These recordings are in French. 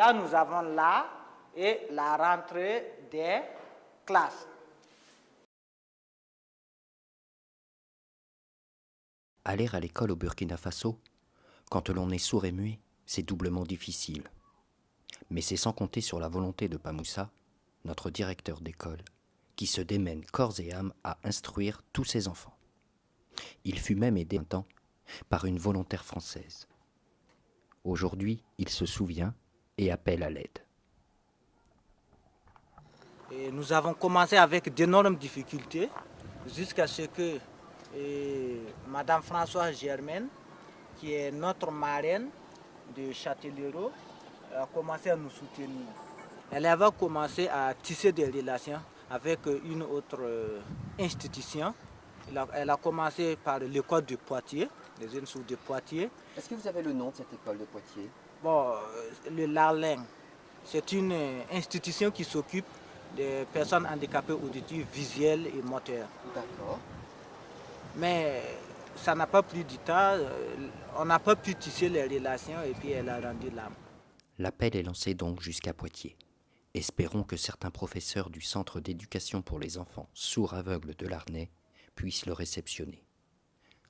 ça, nous avons là et la rentrée des classes. Aller à l'école au Burkina Faso, quand l'on est sourd et muet, c'est doublement difficile. Mais c'est sans compter sur la volonté de Pa Moussa, notre directeur d'école, qui se démène corps et âme à instruire tous ses enfants. Il fut même aidé un temps par une volontaire française. Aujourd'hui, il se souvient et appelle à l'aide. Et nous avons commencé avec d'énormes difficultés jusqu'à ce que Madame Françoise Germaine, qui est notre marraine de Châtellerault, a commencé à nous soutenir. Elle avait commencé à tisser des relations avec une autre institution. Elle a commencé par l'école de Poitiers, les instituts de Poitiers. Est-ce que vous avez le nom de cette école de Poitiers? Bon, le LARLIN, c'est une institution qui s'occupe des personnes handicapées auditives, visuelles et moteurs. D'accord. Mais ça n'a pas pris du temps, on n'a pas pu tisser les relations et puis elle a rendu l'âme. L'appel est lancé donc jusqu'à Poitiers. Espérons que certains professeurs du Centre d'éducation pour les enfants sourds-aveugles de l'Arnais puissent le réceptionner.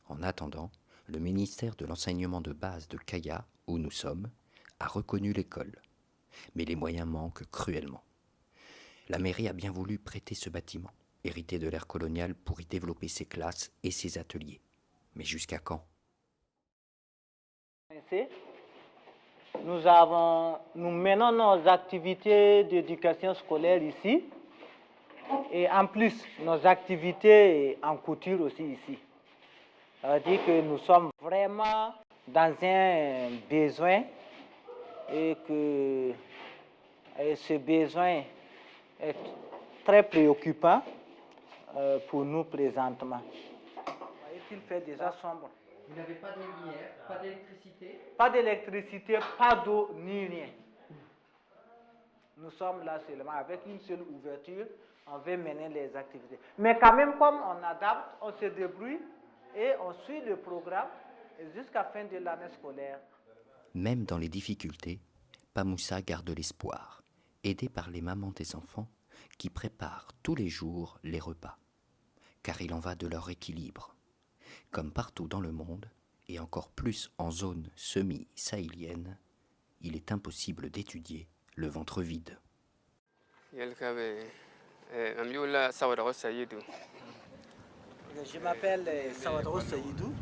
En attendant, le ministère de l'enseignement de base de Kaya, où nous sommes, a reconnu l'école. Mais les moyens manquent cruellement. La mairie a bien voulu prêter ce bâtiment, hérité de l'ère coloniale, pour y développer ses classes et ses ateliers. Mais jusqu'à quand? Nous menons nos activités d'éducation scolaire ici et en plus nos activités en couture aussi ici. Ça veut dire que nous sommes vraiment dans un besoin et que ce besoin est très préoccupant pour nous présentement. Il fait déjà sombre. Vous n'avez pas de lumière, pas d'électricité? Pas d'électricité, pas d'eau, ni rien. Nous sommes là seulement avec une seule ouverture, on veut mener les activités. Mais quand même, comme on adapte, on se débrouille et on suit le programme jusqu'à la fin de l'année scolaire. Même dans les difficultés, Pa Moussa garde l'espoir, aidé par les mamans des enfants qui préparent tous les jours les repas. Car il en va de leur équilibre. Comme partout dans le monde, et encore plus en zone semi-sahélienne, il est impossible d'étudier le ventre vide. Je m'appelle Sawadro Saïdou,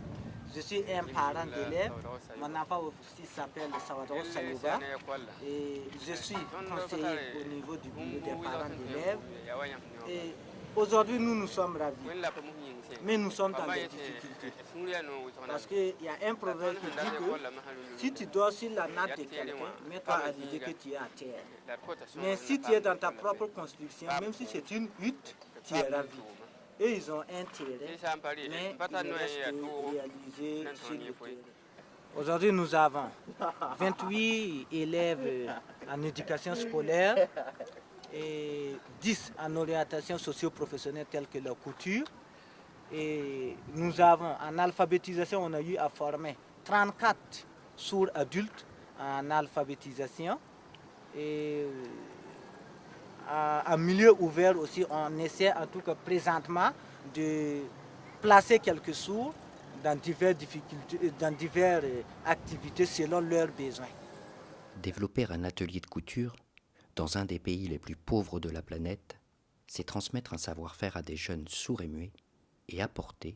je suis un parent d'élève, mon enfant aussi s'appelle Sawadro Salouba et je suis conseiller au niveau du bureau des parents d'élèves. Et aujourd'hui nous sommes ravis, mais nous sommes dans des difficultés. Parce qu'il y a un proverbe qui dit que si tu dors sur la natte de quelqu'un, mets-toi à l'idée que tu es à terre. Mais si tu es dans ta propre construction, même si c'est une hutte, tu es ravi. Eux, ils ont intérêt, mais il reste réalisé sur le terrain. Aujourd'hui, nous avons 28 élèves en éducation scolaire et 10 en orientation socio-professionnelle telle que la couture. Et nous avons, en alphabétisation, on a eu à former 34 sourds adultes en alphabétisation. Et en milieu ouvert aussi, on essaie en tout cas présentement de placer quelques sourds dans diverses activités selon leurs besoins. Développer un atelier de couture dans un des pays les plus pauvres de la planète, c'est transmettre un savoir-faire à des jeunes sourds et muets et apporter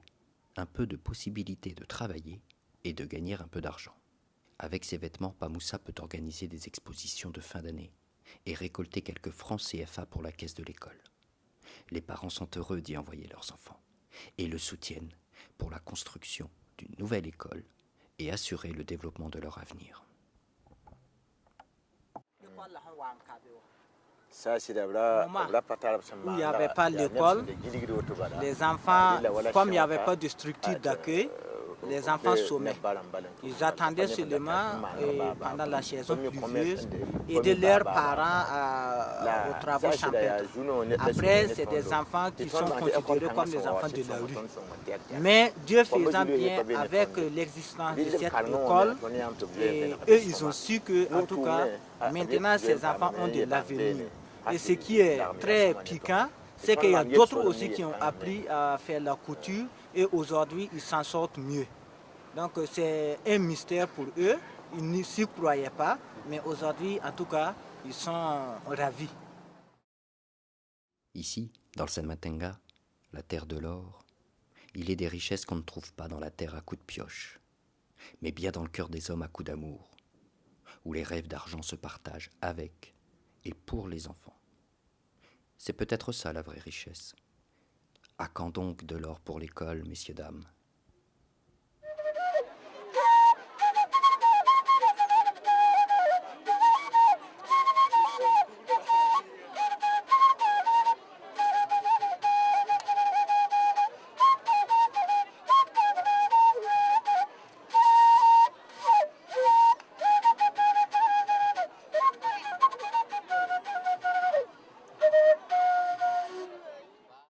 un peu de possibilité de travailler et de gagner un peu d'argent. Avec ces vêtements, Pa Moussa peut organiser des expositions de fin d'année et récolter quelques francs CFA pour la caisse de l'école. Les parents sont heureux d'y envoyer leurs enfants et le soutiennent pour la construction d'une nouvelle école et assurer le développement de leur avenir. Où il n'y avait pas l'école, les enfants, comme il n'y avait pas de structure d'accueil, les enfants sommaient. Ils attendaient seulement pendant la saison pluvieuse aider leurs parents aux travaux champêtres. Après, c'est des enfants qui sont considérés comme des enfants de la rue. Mais Dieu faisant bien avec l'existence de cette école, et eux, ils ont su que, en tout cas, maintenant, ces enfants ont de l'avenir. Et ce qui est très piquant, c'est qu'il y a d'autres aussi qui ont appris à faire la couture et aujourd'hui, ils s'en sortent mieux. Donc, c'est un mystère pour eux. Ils n'y s'y croyaient pas, mais aujourd'hui, en tout cas, ils sont ravis. Ici, dans le San-Matenga, la terre de l'or, il est des richesses qu'on ne trouve pas dans la terre à coups de pioche, mais bien dans le cœur des hommes à coups d'amour, où les rêves d'argent se partagent avec et pour les enfants. C'est peut-être ça la vraie richesse. À quand donc de l'or pour l'école, messieurs, dames ?